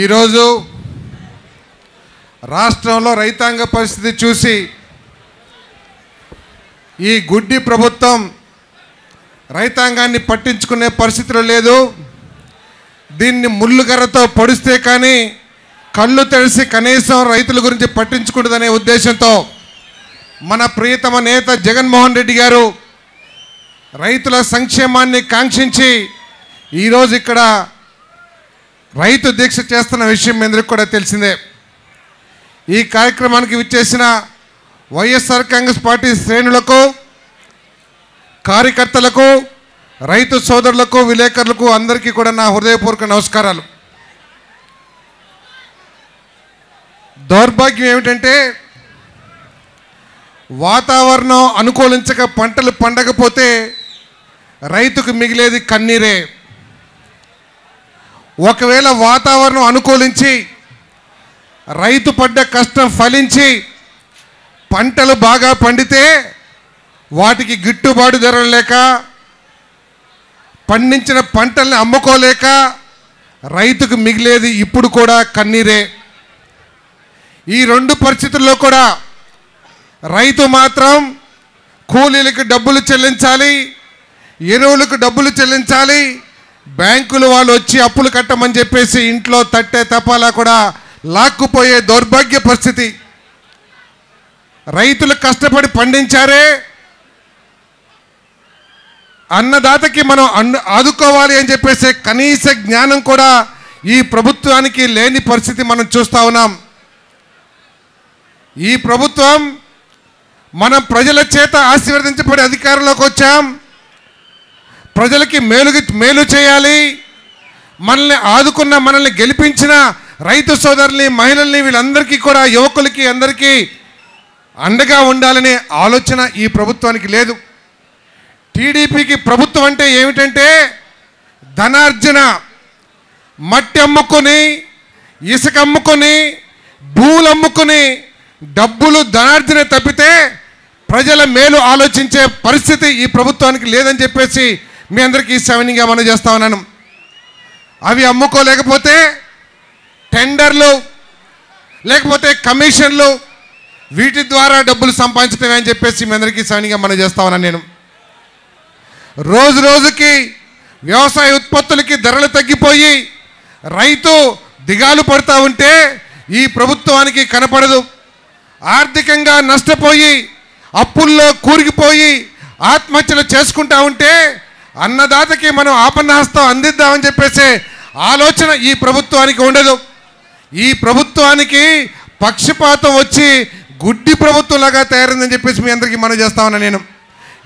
ఈరోజు రాష్ట్రంలో రైతాంగ పరిస్థితి చూసి ఈ గుడ్డి ప్రభుత్వం రైతాంగాన్ని పట్టించుకునే పరిస్థితిలో లేదు. దీన్ని ముళ్ళుగర్రతో పొడిస్తే కానీ కళ్ళు తెరిసి కనీసం రైతుల గురించి పట్టించుకుంటుందనే ఉద్దేశంతో మన ప్రియతమ నేత జగన్మోహన్ రెడ్డి గారు రైతుల సంక్షేమాన్ని కాంక్షించి ఈరోజు ఇక్కడ రైతు దీక్ష చేస్తున్న విషయం మీ అందరికీ కూడా తెలిసిందే. ఈ కార్యక్రమానికి విచ్చేసిన వైఎస్ఆర్ కాంగ్రెస్ పార్టీ శ్రేణులకు, కార్యకర్తలకు, రైతు సోదరులకు, విలేకరులకు అందరికీ కూడా నా హృదయపూర్వక నమస్కారాలు. దౌర్భాగ్యం ఏమిటంటే వాతావరణం అనుకూలించక పంటలు పండకపోతే రైతుకు మిగిలేది కన్నీరే. ఒకవేళ వాతావరణం అనుకూలించి రైతు పడ్డ కష్టం ఫలించి పంటలు బాగా పండితే వాటికి గిట్టుబాటు ధరలు లేక, పండించిన పంటల్ని అమ్ముకోలేక రైతుకు మిగిలేది ఇప్పుడు కూడా కన్నీరే. ఈ రెండు పరిస్థితుల్లో కూడా రైతు మాత్రం కూలీలకు డబ్బులు చెల్లించాలి, ఎరువులకు డబ్బులు చెల్లించాలి, బ్యాంకులు వాళ్ళు వచ్చి అప్పులు కట్టమని చెప్పేసి ఇంట్లో తట్టే తపాలా కూడా లాక్కుపోయే దౌర్భాగ్య పరిస్థితి. రైతులు కష్టపడి పండించారే, అన్నదాతకి మనం ఆదుకోవాలి అని చెప్పేసి కనీస జ్ఞానం కూడా ఈ ప్రభుత్వానికి లేని పరిస్థితి మనం చూస్తూ ఉన్నాం. ఈ ప్రభుత్వం మనం ప్రజల చేత ఆశీర్వదించబడి అధికారంలోకి వచ్చాం. ప్రజలకి మేలు చేయాలి, మనల్ని ఆదుకున్న, మనల్ని గెలిపించిన రైతు సోదరుల్ని, మహిళల్ని, వీళ్ళందరికీ కూడా, యువకులకి అందరికీ అండగా ఉండాలనే ఆలోచన ఈ ప్రభుత్వానికి లేదు. టీడీపీకి ప్రభుత్వం అంటే ఏమిటంటే ధనార్జన, మట్టి అమ్ముకొని, ఇసుక అమ్ముకొని, భూములు అమ్ముకొని డబ్బులు ధనార్జన తప్పితే ప్రజల మేలు ఆలోచించే పరిస్థితి ఈ ప్రభుత్వానికి లేదని చెప్పేసి మీ అందరికీ సవినీయంగా మనం చేస్తా ఉన్నాను. అవి అమ్ముకోలేకపోతే టెండర్లు, లేకపోతే కమిషన్లు, వీటి ద్వారా డబ్బులు సంపాదించడమే అని చెప్పేసి మీ అందరికీ సవినీయంగా మనం చేస్తా ఉన్నాను. నేను రోజు రోజుకి వ్యవసాయ ఉత్పత్తులకి ధరలు తగ్గిపోయి రైతు దిగాలు పడుతూ ఉంటే ఈ ప్రభుత్వానికి కనపడదు. ఆర్థికంగా నష్టపోయి అప్పుల్లో కూరుకుపోయి ఆత్మహత్యలు చేసుకుంటా ఉంటే అన్నదాతకి మనం ఆపన్నహస్తం అందిద్దామని చెప్పేసి ఆలోచన ఈ ప్రభుత్వానికి ఉండదు. ఈ ప్రభుత్వానికి పక్షపాతం వచ్చి గుడ్డి ప్రభుత్వంలాగా తయారైందని చెప్పేసి మీ అందరికీ మనం చేస్తా ఉన్నా. నేను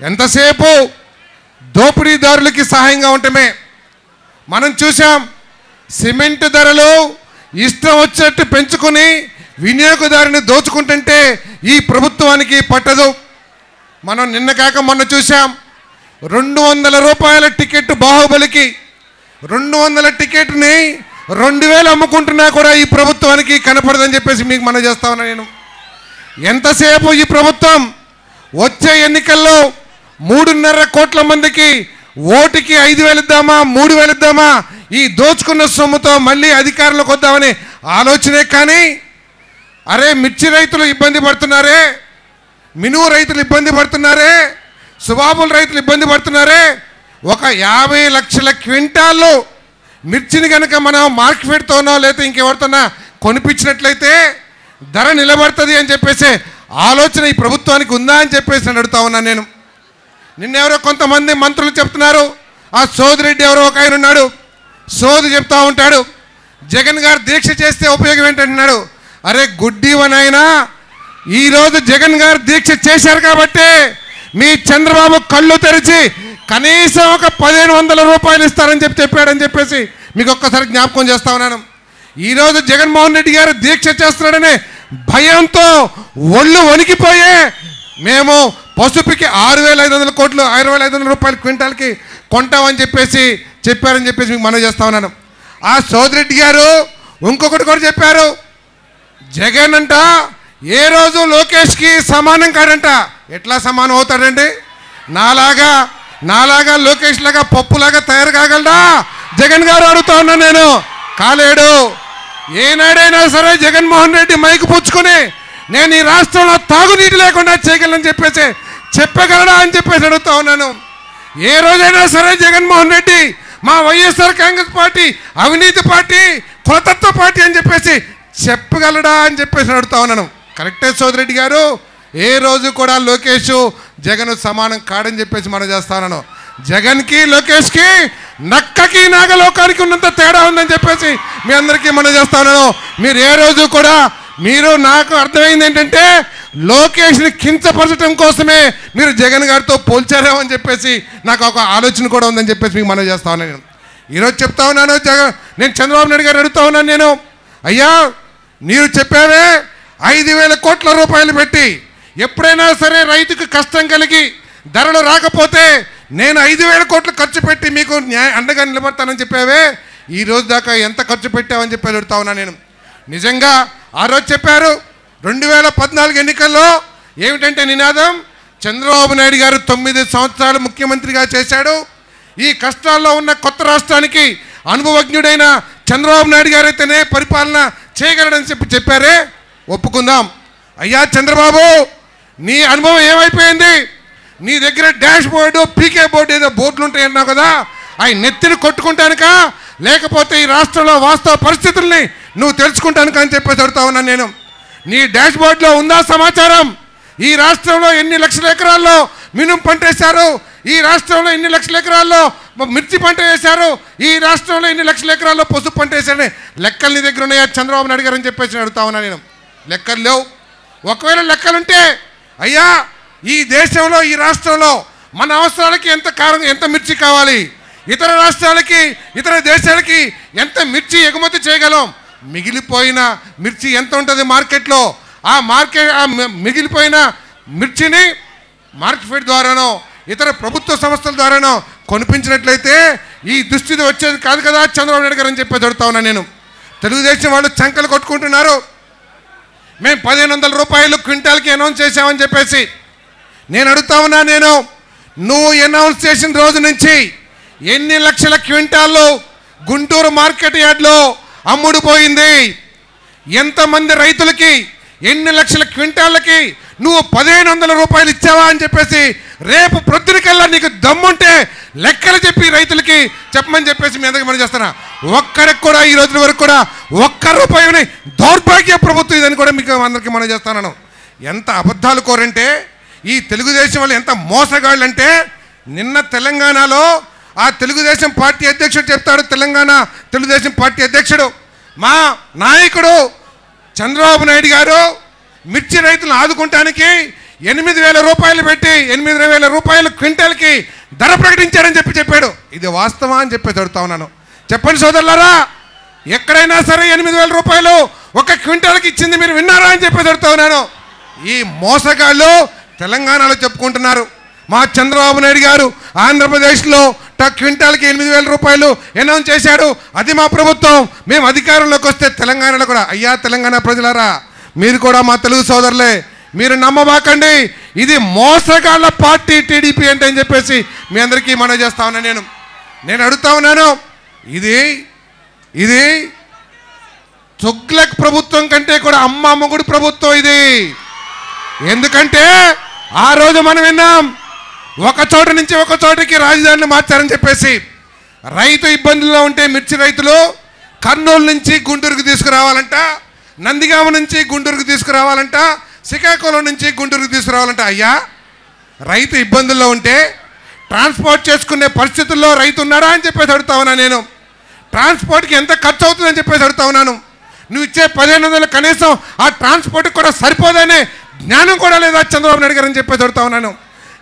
ఎంతసేపు దోపిడీదారులకి సహాయంగా ఉండటమే. మనం చూసాం, సిమెంట్ ధరలు ఇష్టం వచ్చినట్టు పెంచుకొని వినియోగదారుని దోచుకుంటుంటే ఈ ప్రభుత్వానికి పట్టదు. మనం నిన్న కాక మొన్న చూసాం, 200 రూపాయల టికెట్ బాహుబలికి 200 టికెట్ని 2000 అమ్ముకుంటున్నా కూడా ఈ ప్రభుత్వానికి కనపడదని చెప్పేసి మీకు మనం చేస్తా ఉన్నా. నేను ఎంతసేపు ఈ ప్రభుత్వం వచ్చే ఎన్నికల్లో 3.5 కోట్ల మందికి ఓటుకి 5,000 ఇద్దామా, 3,000 ఇద్దామా, ఈ దోచుకున్న సొమ్ముతో మళ్ళీ అధికారంలోకి వద్దామని ఆలోచనే. కానీ అరే మిర్చి రైతులు ఇబ్బంది పడుతున్నారే, మినుము రైతులు ఇబ్బంది పడుతున్నారే, సుబాబుల రైతులు ఇబ్బంది పడుతున్నారే, ఒక 50 లక్షల క్వింటాళ్ళు మిర్చిని కనుక మనం మార్కెట్తోనో లేకపోతే ఇంకెవరితోనో కొనిపించినట్లయితే ధర నిలబడుతుంది అని చెప్పేసి ఆలోచన ఈ ప్రభుత్వానికి ఉందా అని చెప్పేసి అడుగుతా ఉన్నాను. నేను నిన్నెవరో కొంతమంది మంత్రులు చెప్తున్నారు, ఆ సోదిరెడ్డి ఎవరో ఒక ఆయన ఉన్నాడు, సోది చెప్తా ఉంటాడు, జగన్ గారు దీక్ష చేస్తే ఉపయోగం ఏంటంటున్నాడు. అరే గుడ్డివనైనా, ఈరోజు జగన్ గారు దీక్ష చేశారు కాబట్టి మీ చంద్రబాబు కళ్ళు తెరిచి కనీసం ఒక 1,500 రూపాయలు ఇస్తారని చెప్పాడని చెప్పేసి మీకు ఒక్కసారి జ్ఞాపకం చేస్తా ఉన్నాను. ఈరోజు జగన్మోహన్ రెడ్డి గారు దీక్ష చేస్తున్నాడనే భయంతో ఒళ్ళు వణికిపోయే మేము పసుపుకి 6,500 కోట్లు 6,500 రూపాయల క్వింటాల్కి కొంటామని చెప్పేసి చెప్పారని చెప్పేసి మీకు మనం చేస్తా ఉన్నాను. ఆ సోదిరెడ్డి గారు ఇంకొకటి కూడా చెప్పారు, జగన్ అంట ఏ రోజు లోకేష్కి సమానం కాడంట. ఎట్లా సమానం అవుతాడండి? నాలాగా లోకేష్ లాగా పప్పులాగా తయారు కాగలడా జగన్ గారు? అడుగుతా ఉన్నా నేను. కాలేడు. ఏనాడైనా సరే జగన్మోహన్ రెడ్డి మైకు పుచ్చుకొని నేను ఈ రాష్ట్రంలో తాగునీటి లేకుండా చేయగలను చెప్పేసి చెప్పగలడా అని చెప్పేసి అడుగుతా ఉన్నాను. ఏ రోజైనా సరే జగన్మోహన్ రెడ్డి మా వైఎస్ఆర్ కాంగ్రెస్ పార్టీ అవినీతి పార్టీ కులతత్వ పార్టీ అని చెప్పేసి చెప్పగలడా అని చెప్పేసి అడుగుతా ఉన్నాను. కరెక్టే సోదరెడ్డి గారు, ఏ రోజు కూడా లోకేష్ జగన్ సమానం కాడని చెప్పేసి మనం చేస్తా ఉన్నాను. జగన్కి లోకేష్కి నక్కకి నాగలోకానికి ఉన్నంత తేడా ఉందని చెప్పేసి మీ అందరికీ మనం చేస్తా ఉన్నాను. మీరు ఏ రోజు కూడా నాకు అర్థమైంది ఏంటంటే లోకేష్ని కించపరచడం కోసమే మీరు జగన్ గారితో పోల్చారేమో అని చెప్పేసి నాకు ఒక ఆలోచన కూడా ఉందని చెప్పేసి మీకు మనం చేస్తా ఉన్నాను. ఈరోజు చెప్తా ఉన్నాను, నేను చంద్రబాబు నాయుడు గారు అడుగుతా ఉన్నాను, నేను అయ్యా మీరు చెప్పావే 5,000 కోట్ల రూపాయలు పెట్టి ఎప్పుడైనా సరే రైతుకు కష్టం కలిగి ధరలు రాకపోతే నేను 5,000 కోట్లు ఖర్చు పెట్టి మీకు అండగా నిలబడతానని చెప్పావే, ఈ రోజు దాకా ఎంత ఖర్చు పెట్టావని చెప్పి అడుగుతా ఉన్నా నేను. నిజంగా ఆ రోజు చెప్పారు 2014 ఎన్నికల్లో ఏమిటంటే నినాదం, చంద్రబాబు నాయుడు గారు 9 సంవత్సరాలు ముఖ్యమంత్రిగా చేశాడు, ఈ కష్టాల్లో ఉన్న కొత్త రాష్ట్రానికి అనుభవజ్ఞుడైన చంద్రబాబు నాయుడు గారు అయితేనే పరిపాలన చేయగలడని చెప్పారే. ఒప్పుకుందాం. అయ్యా చంద్రబాబు, నీ అనుభవం ఏమైపోయింది? నీ దగ్గర డాష్ బోర్డు పీకే బోర్డు ఏదో బోర్డులు ఉంటాయన్నావు కదా, అవి నెత్తిని కొట్టుకుంటానుక లేకపోతే ఈ రాష్ట్రంలో వాస్తవ పరిస్థితుల్ని నువ్వు తెలుసుకుంటానుక అని చెప్పేసి అడుగుతా ఉన్నాను నేను. నీ డాష్ బోర్డులో ఉందా సమాచారం? ఈ రాష్ట్రంలో ఎన్ని లక్షల ఎకరాల్లో మినుము పంట వేశారు, ఈ రాష్ట్రంలో ఎన్ని లక్షల ఎకరాల్లో మిర్చి పంట వేశారు, ఈ రాష్ట్రంలో ఎన్ని లక్షల ఎకరాల్లో పసుపు పంట వేశారని లెక్కలు నీ దగ్గర ఉన్నాయా చంద్రబాబు నాయుడు గారు అని చెప్పేసి అడుగుతా ఉన్నా నేను. లెక్కలు లేవు. ఒకవేళ లెక్కలుంటే అయ్యా ఈ దేశంలో ఈ రాష్ట్రంలో మన అవసరాలకి ఎంత మిర్చి కావాలి, ఇతర రాష్ట్రాలకి ఇతర దేశాలకి ఎంత మిర్చి ఎగుమతి చేయగలం, మిగిలిపోయిన మిర్చి ఎంత ఉంటుంది మార్కెట్లో, ఆ మిగిలిపోయిన మిర్చిని మార్కెట్ ద్వారానో ఇతర ప్రభుత్వ సంస్థల ద్వారానో కొనిపించినట్లయితే ఈ దుస్థితి వచ్చేది కాదు కదా చంద్రబాబు నాయుడు గారు అని చెప్పి అడుగుతా ఉన్నా నేను. తెలుగుదేశం వాళ్ళు చంకలు కొట్టుకుంటున్నారు, మేము 1,500 రూపాయలు క్వింటాల్కి అనౌన్స్ చేశామని చెప్పేసి. నేను అడుగుతా ఉన్నా, నువ్వు అనౌన్స్ చేసిన రోజు నుంచి ఎన్ని లక్షల క్వింటాళ్ళు గుంటూరు మార్కెట్ యార్డ్లో అమ్ముడుపోయింది, ఎంతమంది రైతులకి ఎన్ని లక్షల క్వింటాళ్ళకి నువ్వు 1,500 రూపాయలు ఇచ్చావా అని చెప్పేసి రేపు ప్రొద్దునికల్లా నీకు దమ్ముంటే లెక్కలు చెప్పి రైతులకి చెప్పమని చెప్పేసి మీ అందరికీ మనం చేస్తున్నా. ఒక్కరికి కూడా ఈ రోజుల వరకు కూడా ₹1 దౌర్భాగ్య ప్రభుత్వం ఇదని కూడా మీకు అందరికీ మనం చేస్తున్నాను. ఎంత అబద్ధాలు కోరంటే ఈ తెలుగుదేశం వాళ్ళు ఎంత మోసగాళ్ళు అంటే, నిన్న తెలంగాణలో ఆ తెలుగుదేశం పార్టీ అధ్యక్షుడు చెప్తాడు, తెలంగాణ తెలుగుదేశం పార్టీ అధ్యక్షుడు మా నాయకుడు చంద్రబాబు నాయుడు గారు మిర్చి రైతులను ఆదుకుంటానికి 8,000 రూపాయలు పెట్టి 8,000 రూపాయలు క్వింటాల్కి ధర ప్రకటించారని చెప్పాడు. ఇది వాస్తవా అని చెప్పేసి అడుగుతా ఉన్నాను. చెప్పండి సోదరులారా, ఎక్కడైనా సరే 8,000 రూపాయలు ఒక క్వింటాల్కి ఇచ్చింది మీరు విన్నారా అని చెప్పేసి అడుగుతా ఉన్నాను. ఈ మోసగాళ్ళు తెలంగాణలో చెప్పుకుంటున్నారు, మా చంద్రబాబు నాయుడు గారు ఆంధ్రప్రదేశ్లో క్వింటాల్కి 8,000 రూపాయలు అనౌన్స్ చేశాడు, అది మా ప్రభుత్వం, మేము అధికారంలోకి వస్తే తెలంగాణలో కూడా. అయ్యా తెలంగాణ ప్రజలారా, మీరు కూడా మా తెలుగు సోదరులే, మీరు నమ్మబాకండి, ఇది మోసగాళ్ళ పార్టీ టీడీపీ అంటే అని చెప్పేసి మీ అందరికీ మనం చేస్తా ఉన్నా నేను అడుగుతా ఉన్నాను. ఇది తుగ్లక్ ప్రభుత్వం కంటే కూడా అమ్మ మొగుడు ప్రభుత్వం ఇది. ఎందుకంటే ఆ రోజు మనం విన్నాం, ఒక చోట నుంచి ఒక చోటకి రాజధానిని మార్చారని చెప్పేసి. రైతు ఇబ్బందుల్లో ఉంటే మిర్చి రైతులు కర్నూలు నుంచి గుంటూరుకు తీసుకురావాలంట, నందిగామ నుంచి గుంటూరుకు తీసుకురావాలంట, శ్రీకాకుళం నుంచి గుంటూరుకు తీసుకురావాలంట. అయ్యా రైతు ఇబ్బందుల్లో ఉంటే ట్రాన్స్పోర్ట్ చేసుకునే పరిస్థితుల్లో రైతు ఉన్నారా అని చెప్పేసి అడుగుతా ఉన్నా నేను. ట్రాన్స్పోర్ట్కి ఎంత ఖర్చు అవుతుందని చెప్పేసి అడుగుతా ఉన్నాను. నువ్వు ఇచ్చే 1,500 కనీసం ఆ ట్రాన్స్పోర్ట్కి కూడా సరిపోదనే జ్ఞానం కూడా లేదా చంద్రబాబు నాయుడు గారు అని చెప్పేసి అడుగుతా ఉన్నాను.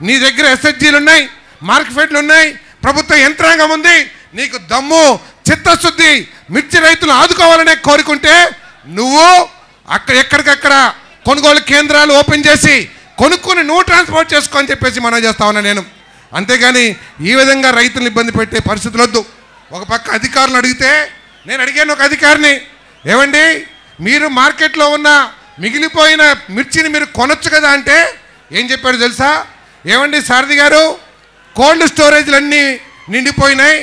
నీ దగ్గర ఎస్హెచ్జీలు ఉన్నాయి, మార్కెట్లు ఉన్నాయి, ప్రభుత్వ యంత్రాంగం ఉంది, నీకు దమ్ము చిత్తశుద్ధి మిర్చి రైతులు ఆదుకోవాలనే కోరుకుంటే నువ్వు ఎక్కడికక్కడ కొనుగోలు కేంద్రాలు ఓపెన్ చేసి కొనుక్కొని నువ్వు ట్రాన్స్పోర్ట్ చేసుకో అని చెప్పేసి మనం చేస్తా ఉన్నా నేను. అంతేగాని ఈ విధంగా రైతులను ఇబ్బంది పెట్టే పరిస్థితులు వద్దు. ఒక పక్క అధికారులు అడిగితే నేను అడిగాను ఒక అధికారిని, ఏమండి మీరు మార్కెట్లో ఉన్న మిగిలిపోయిన మిర్చిని మీరు కొనొచ్చు కదా అంటే ఏం చెప్పాడు తెలుసా? ఏమండి సారథి గారు, కోల్డ్ స్టోరేజ్లు అన్నీ నిండిపోయినాయి,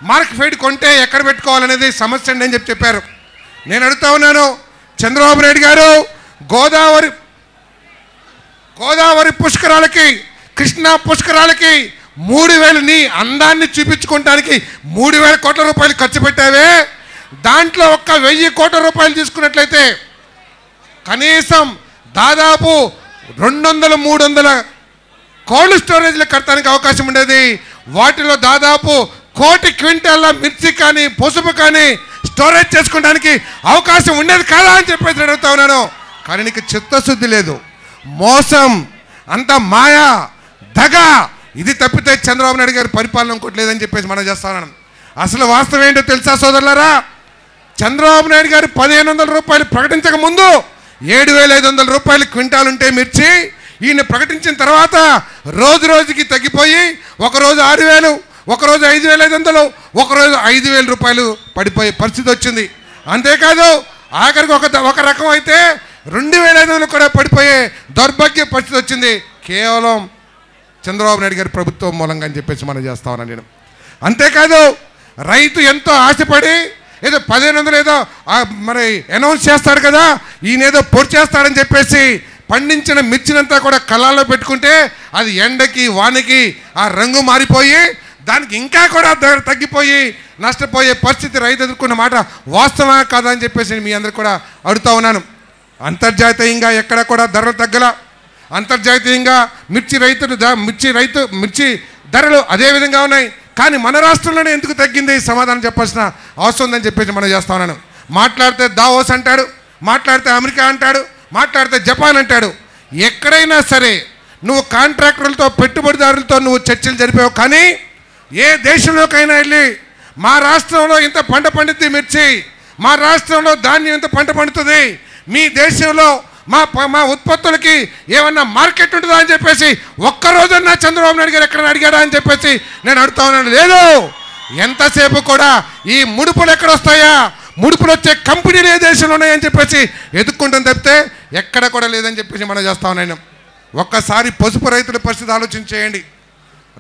మార్కెట్ కొంటే ఎక్కడ పెట్టుకోవాలనేది సమస్య అండి అని చెప్పారు. నేను అడుగుతా ఉన్నాను, చంద్రబాబు నాయుడు గారు గోదావరి పుష్కరాలకి, కృష్ణా పుష్కరాలకి 3,000 నీ అందాన్ని చూపించుకోవడానికి 3,000 కోట్ల రూపాయలు ఖర్చు పెట్టావే. దాంట్లో 1,000 కోట్ల రూపాయలు తీసుకున్నట్లయితే కనీసం దాదాపు 200-300 కోల్డ్ స్టోరేజ్లు కట్టడానికి అవకాశం ఉండేది. వాటిలో దాదాపు 1,000 క్వింటాల మిర్చి కానీ పసుపు కానీ స్టోరేజ్ చేసుకోవడానికి అవకాశం ఉండేది కాదా అని చెప్పేసి అడుగుతా ఉన్నాను. కానీ నీకు చిత్తశుద్ధి లేదు, మోసం, అంత మాయా దగ, ఇది తప్పితే చంద్రబాబు నాయుడు గారి పరిపాలన ఇంకోటి లేదని చెప్పేసి మనం చేస్తా ఉన్నాం. అసలు వాస్తవం ఏంటో తెలుసా సోదరులారా? చంద్రబాబు నాయుడు గారు 1,500 రూపాయలు ప్రకటించక ముందు 7,500 రూపాయలు క్వింటాల్ ఉంటే మిర్చి, ఈయన ప్రకటించిన తర్వాత రోజు రోజుకి తగ్గిపోయి ఒకరోజు 6,000, ఒకరోజు 5,500, ఒకరోజు 5,000 రూపాయలు పడిపోయే పరిస్థితి వచ్చింది. అంతేకాదు ఆఖరికి ఒక రకం అయితే 2,500 కూడా పడిపోయే దౌర్భాగ్య పరిస్థితి వచ్చింది. కేవలం చంద్రబాబు నాయుడు గారి ప్రభుత్వం మూలంగా అని చెప్పేసి మనం చేస్తా ఉన్నాను నేను. అంతేకాదు రైతు ఎంతో ఆశపడి ఏదో 1,500 ఏదో మరి అనౌన్స్ చేస్తాడు కదా, ఈయనేదో పొడి చేస్తాడని చెప్పేసి పండించిన మిర్చినంతా కూడా కళ్ళాల్లో పెట్టుకుంటే అది ఎండకి వానకి ఆ రంగు మారిపోయి దానికి ఇంకా కూడా తగ్గిపోయి నష్టపోయే పరిస్థితి రైతు ఎదుర్కొన్న మాట వాస్తవా కాదా అని చెప్పేసి మీ అందరు కూడా అడుగుతా ఉన్నాను. అంతర్జాతీయంగా ఎక్కడ కూడా ధరలు తగ్గల, అంతర్జాతీయంగా మిర్చి ధరలు అదే విధంగా ఉన్నాయి. కానీ మన రాష్ట్రంలోనే ఎందుకు తగ్గింది సమాధానం చెప్పాల్సిన అవసరం ఉందని చెప్పేసి మనం చేస్తా ఉన్నాను. మాట్లాడితే దావోస్ అంటాడు, మాట్లాడితే అమెరికా అంటాడు, మాట్లాడితే జపాన్ అంటాడు. ఎక్కడైనా సరే నువ్వు కాంట్రాక్టర్లతో పెట్టుబడిదారులతో నువ్వు చర్చలు జరిపావు, కానీ ఏ దేశంలోకైనా వెళ్ళి మా రాష్ట్రంలో ఇంత పంట పండుతుంది మిర్చి, మా రాష్ట్రంలో ధాన్యం ఇంత పంట పండుతుంది, మీ దేశంలో మా ఉత్పత్తులకి ఏమన్నా మార్కెట్ ఉంటుందా అని చెప్పేసి ఒక్కరోజన్నా చంద్రబాబు నాయుడు గారు ఎక్కడైనా అడిగాడా అని చెప్పేసి నేను అడుగుతా ఉన్నాను. లేదు, ఎంతసేపు కూడా ఈ ముడుపులు ఎక్కడ వస్తాయా, ముడుపులు వచ్చే కంపెనీలు ఏ దేశంలో ఉన్నాయని చెప్పేసి ఎదుక్కుంటాం తప్పితే ఎక్కడ కూడా లేదని చెప్పేసి మనం చేస్తా ఉన్నాను. ఒక్కసారి పసుపు రైతుల పరిస్థితి ఆలోచన చేయండి.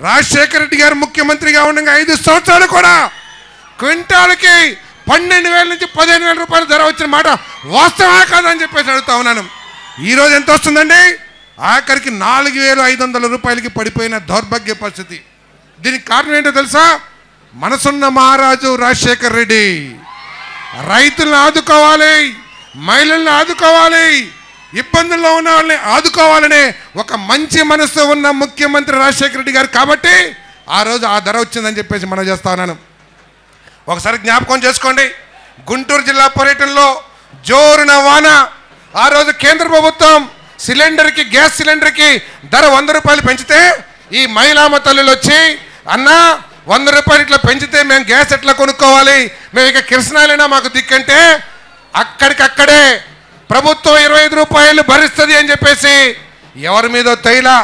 రాజశేఖర రెడ్డి గారు ముఖ్యమంత్రిగా ఉండగా 5 సంవత్సరాలు కూడా క్వింటాల్కి 12,000 నుంచి 15,000 రూపాయలు ధర వచ్చిన మాట వాస్తవా కాదని చెప్పేసి అడుగుతా ఉన్నాను. ఈరోజు ఎంత వస్తుందండి? ఆఖరికి 4,500 రూపాయలకి పడిపోయిన దౌర్భాగ్య పరిస్థితి. దీనికి కారణం ఏంటో తెలుసా? మనసున్న మహారాజు రాజశేఖర రెడ్డి. రైతులను ఆదుకోవాలి, మహిళలను ఆదుకోవాలి, ఇబ్బందుల్లో ఉన్న వాళ్ళని ఆదుకోవాలనే ఒక మంచి మనసు ఉన్న ముఖ్యమంత్రి రాజశేఖర రెడ్డి గారు కాబట్టి ఆ రోజు ఆ ధర వచ్చిందని చెప్పేసి మనం చేస్తా ఉన్నాను. ఒకసారి జ్ఞాపకం చేసుకోండి, గుంటూరు జిల్లా పర్యటనలో జోరున వాన, ఆ రోజు కేంద్ర ప్రభుత్వం గ్యాస్ సిలిండర్కి ధర 100 రూపాయలు పెంచితే ఈ మహిళామ తల్లులు వచ్చి, అన్నా 100 రూపాయలు ఇట్లా పెంచితే మేము గ్యాస్ ఎట్లా కొనుక్కోవాలి, మేము ఇక కిరసనాలైనా మాకు దిక్కంటే అక్కడికక్కడే ప్రభుత్వం 25 రూపాయలు భరిస్తుంది అని చెప్పేసి ఎవరి మీద తైలా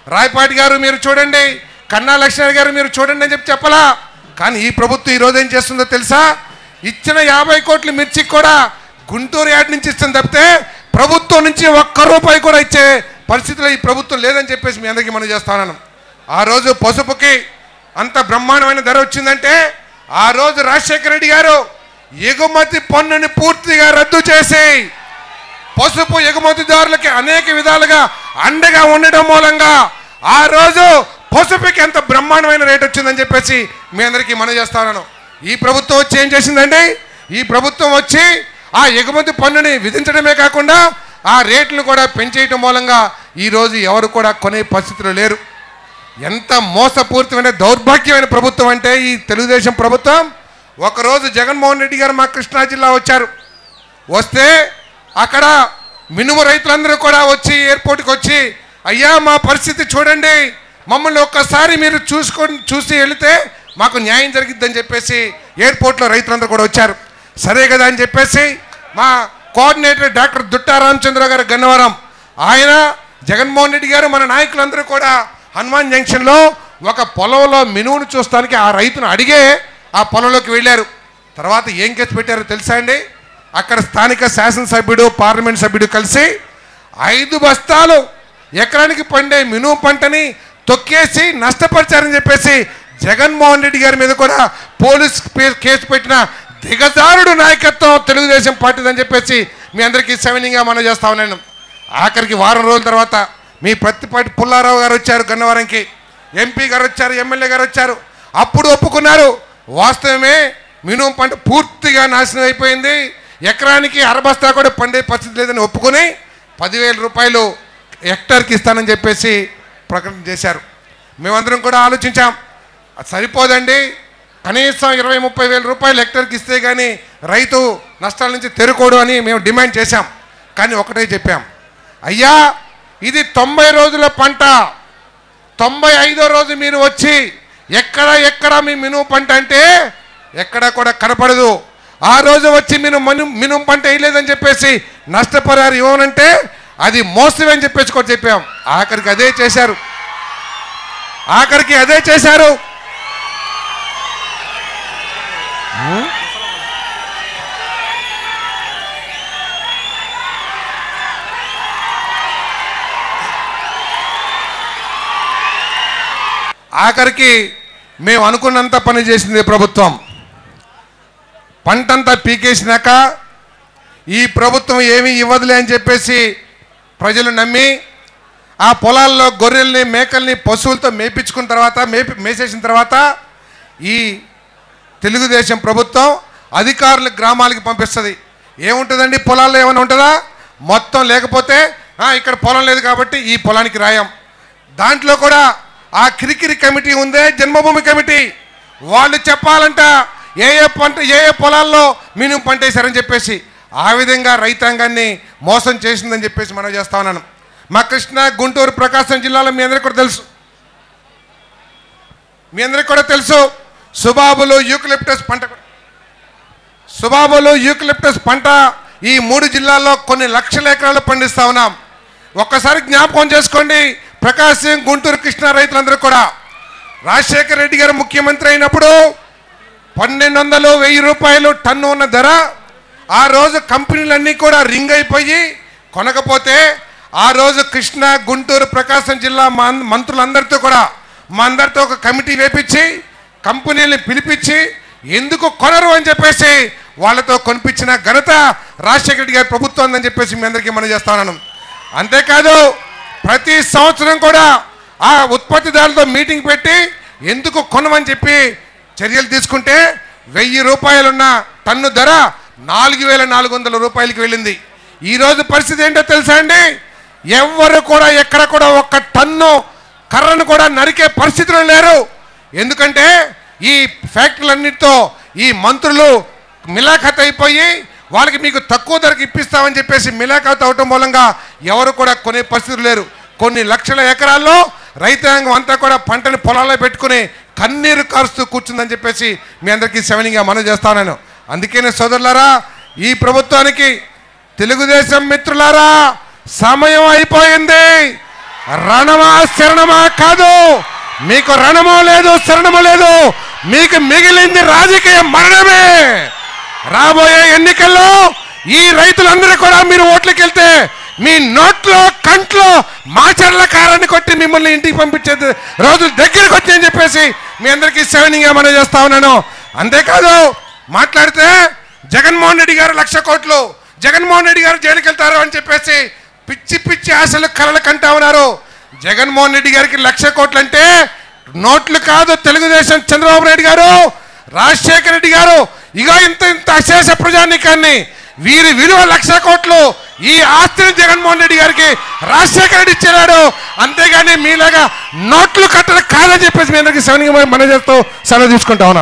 రాయపాటి గారు మీరు చూడండి, కన్నా లక్ష్మణ్ గారు మీరు చూడండి అని చెప్పలా. కానీ ఈ ప్రభుత్వం ఈరోజు ఏం చేస్తుందో తెలుసా? ఇచ్చిన 50 కోట్ల మిర్చికి కూడా గుంటూరు యార్డ్ నుంచి ఇస్తుంది తప్పితే ప్రభుత్వం నుంచి 1 రూపాయి కూడా ఇచ్చే పరిస్థితిలో ఈ ప్రభుత్వం లేదని చెప్పేసి మీ అందరికీ మనం చేస్తా ఉన్నాను. ఆ రోజు పసుపుకి అంత బ్రహ్మాండమైన ధర వచ్చిందంటే ఆ రోజు రాజశేఖర రెడ్డి గారు ఎగుమతి పన్నుని పూర్తిగా రద్దు చేసి పసుపు ఎగుమతిదారులకి అనేక విధాలుగా అండగా ఉండడం మూలంగా ఆ రోజు పసుపుకి ఎంత బ్రహ్మాండమైన రేట్ వచ్చిందని చెప్పేసి మీ అందరికీ మనం చేస్తా ఉన్నాను. ఈ ప్రభుత్వం వచ్చి ఏం చేసిందండి? ఈ ప్రభుత్వం వచ్చి ఆ ఎగుమతి పన్నుని విధించడమే కాకుండా ఆ రేట్లను కూడా పెంచేయటం మూలంగా ఈరోజు ఎవరు కూడా కొనే పరిస్థితులు లేరు. ఎంత మోసపూరితమైన దౌర్భాగ్యమైన ప్రభుత్వం అంటే ఈ తెలుగుదేశం ప్రభుత్వం. ఒకరోజు జగన్మోహన్ రెడ్డి గారు మా కృష్ణా జిల్లా వచ్చారు. వస్తే అక్కడ మినుము రైతులందరూ కూడా వచ్చి ఎయిర్పోర్ట్కి వచ్చి, అయ్యా మా పరిస్థితి చూడండి, మమ్మల్ని ఒక్కసారి మీరు చూసి వెళితే మాకు న్యాయం జరిగిద్దని చెప్పేసి ఎయిర్పోర్ట్లో రైతులందరూ కూడా వచ్చారు. సరే కదా అని చెప్పేసి మా కోఆర్డినేటర్ డాక్టర్ దుట్టా రామచంద్ర గారు గన్నవరం, ఆయన జగన్మోహన్ రెడ్డి గారు మన నాయకులందరూ కూడా హనుమాన్ జంక్షన్లో ఒక పొలంలో మినువును చూస్తానికి ఆ రైతును అడిగే ఆ పొలంలోకి వెళ్ళారు. తర్వాత ఏం కేసు పెట్టారో తెలుసా అండి? అక్కడ స్థానిక శాసనసభ్యుడు పార్లమెంట్ సభ్యుడు కలిసి 5 బస్తాలు ఎకరానికి పండే మినుము పంటని తొక్కేసి నష్టపరిచారని చెప్పేసి జగన్మోహన్ రెడ్డి గారి మీద కూడా పోలీస్ కేసు పెట్టిన దిగజారుడు నాయకత్వం తెలుగుదేశం పార్టీదని చెప్పేసి మీ అందరికీ సవినీయంగా మనం చేస్తా ఉన్నాను. ఆఖరికి వారం రోజుల తర్వాత మీ ప్రతిపాటి పుల్లారావు గారు వచ్చారు, గన్నవరంకి ఎంపీ గారు వచ్చారు, ఎమ్మెల్యే గారు వచ్చారు. అప్పుడు ఒప్పుకున్నారు, వాస్తవమే మినుము పంట పూర్తిగా నాశనం అయిపోయింది, ఎకరానికి అరబస్తా కూడా పండే పరిస్థితి లేదని ఒప్పుకొని 10,000 రూపాయలు హెక్టార్కి ఇస్తానని చెప్పేసి ప్రకటన చేశారు. మేమందరం కూడా ఆలోచించాం, సరిపోదండి, కనీసం 20-30 వేల రూపాయలు హెక్టార్కి ఇస్తే కానీ రైతు నష్టాల నుంచి తెరుకోడు అని మేము డిమాండ్ చేశాం. కానీ ఒకటే చెప్పాం, అయ్యా ఇది 90 రోజుల పంట, 95వ రోజు మీరు వచ్చి ఎక్కడ మీ మినుము పంట అంటే ఎక్కడ కూడా కనపడదు. ఆ రోజు వచ్చి మీరు మినుము పంట వేయలేదని చెప్పేసి నష్టపరిహారం ఇవ్వనంటే అది మోసమే అని చెప్పేసి కూడా చెప్పాం. ఆఖరికి అదే చేశారు. ఆఖరికి మేము అనుకున్నంత పని చేసింది ప్రభుత్వం. పంటంతా పీకేసినాక ఈ ప్రభుత్వం ఏమీ ఇవ్వదులే అని చెప్పేసి ప్రజలు నమ్మి ఆ పొలాల్లో గొర్రెల్ని మేకల్ని పశువులతో మేపించుకున్న తర్వాత మేసేసిన తర్వాత ఈ తెలుగుదేశం ప్రభుత్వం అధికారులు గ్రామాలకి పంపిస్తుంది. ఏముంటుందండి పొలాల్లో ఏమైనా ఉంటుందా? మొత్తం లేకపోతే ఇక్కడ పొలం లేదు కాబట్టి ఈ పొలానికి రాయం. దాంట్లో కూడా ఆ కిరికిరి కమిటీ ఉందే, జన్మభూమి కమిటీ, వాళ్ళు చెప్పాలంట ఏ పొలాల్లో మినుము పంట వేశారని చెప్పేసి. ఆ విధంగా రైతాంగాన్ని మోసం చేసిందని చెప్పేసి మనం చేస్తా ఉన్నాను. మా కృష్ణా, గుంటూరు, ప్రకాశం జిల్లాలో మీ అందరికీ కూడా తెలుసు సుబాబులు యూకలిప్టస్ పంట ఈ 3 జిల్లాల్లో కొన్ని లక్షల ఎకరాలు పండిస్తా ఉన్నాం. ఒక్కసారి జ్ఞాపకం చేసుకోండి, ప్రకాశం, గుంటూరు, కృష్ణా రైతులందరూ కూడా రాజశేఖర రెడ్డి గారు ముఖ్యమంత్రి అయినప్పుడు 1,200-1,000 రూపాయలు టన్ను ఉన్న ధర, ఆ రోజు కంపెనీలన్నీ కూడా రింగ్ అయిపోయి కొనకపోతే ఆ రోజు కృష్ణా, గుంటూరు, ప్రకాశం జిల్లా మంత్రులందరితో కూడా మా అందరితో ఒక కమిటీ వేపించి కంపెనీలను పిలిపించి ఎందుకు కొనరు అని చెప్పేసి వాళ్ళతో కొనిపించిన ఘనత రాజశేఖర రెడ్డి గారి ప్రభుత్వం అని చెప్పేసి మీ అందరికీ మనం చేస్తా ఉన్నాను. అంతేకాదు ప్రతి సంవత్సరం కూడా ఆ ఉత్పత్తిదారులతో మీటింగ్ పెట్టి ఎందుకు కొనమని చెప్పి చర్యలు తీసుకుంటే 1,000 రూపాయలున్న టన్ను ధర 4,400 రూపాయలకి వెళ్ళింది. ఈరోజు పరిస్థితి ఏంటో తెలుసా అండి? ఎవ్వరు కూడా ఎక్కడ కూడా ఒక్క టన్ను కర్రను కూడా నరికే పరిస్థితులు లేరు. ఎందుకంటే ఈ ఫ్యాక్టరీలన్నిటితో ఈ మంత్రులు మిలాఖత్ అయిపోయి వాళ్ళకి మీకు తక్కువ ధరకు ఇప్పిస్తామని చెప్పేసి మిలాఖత్ అవటం మూలంగా ఎవరు కూడా కొనే పరిస్థితులు లేరు. కొన్ని లక్షల ఎకరాల్లో రైతాంగం అంతా కూడా పంటని పొలాల్లో పెట్టుకుని కన్నీరు కారుస్తూ కూర్చుందని చెప్పేసి మీ అందరికీ సవినీయంగా మనం చేస్తాను. అందుకనే సోదరులారా, ఈ ప్రభుత్వానికి, తెలుగుదేశం మిత్రులారా, సమయం అయిపోయింది. రణమా శరణమా కాదు, మీకు రణమో లేదు, శరణమో లేదు, మీకు మిగిలింది రాజకీయ మరణమే. రాబోయే ఎన్నికల్లో ఈ రైతులందరూ కూడా మీరు ఓట్లకి వెళ్తే మీ నోట్లో కంట్లో మాచర్ల కారాన్ని కొట్టి మిమ్మల్ని ఇంటికి పంపించే రోజులు దగ్గరికి వచ్చాయని చెప్పేసి మీ అందరికీ సవినీయంగా మనం చేస్తా ఉన్నాను. అంతేకాదు మాట్లాడితే జగన్మోహన్ రెడ్డి గారు 1,00,000 కోట్లు, జగన్మోహన్ రెడ్డి గారు జైలుకి వెళ్తారు అని చెప్పేసి పిచ్చి ఆశలు కలలు కంటా ఉన్నారు. జగన్మోహన్ రెడ్డి గారికి 1,00,000 కోట్లు అంటే నోట్లు కాదు. తెలుగుదేశం చంద్రబాబు నాయుడు గారు, రాజశేఖర రెడ్డి గారు ఇగో ఇంత అశేష ప్రజానీకాన్ని, వీరి విలువ 1,00,000 కోట్లు, ఈ ఆస్తిని జగన్మోహన్ రెడ్డి గారికి రాజశేఖర రెడ్డి ఇచ్చాడు. అంతేగాని మీలాగా నోట్లు కట్టడం కాదని చెప్పేసి మీ అందరికీ సవినీయంగా మనం చేస్తూ సెలవు తీసుకుంటా ఉన్నాం.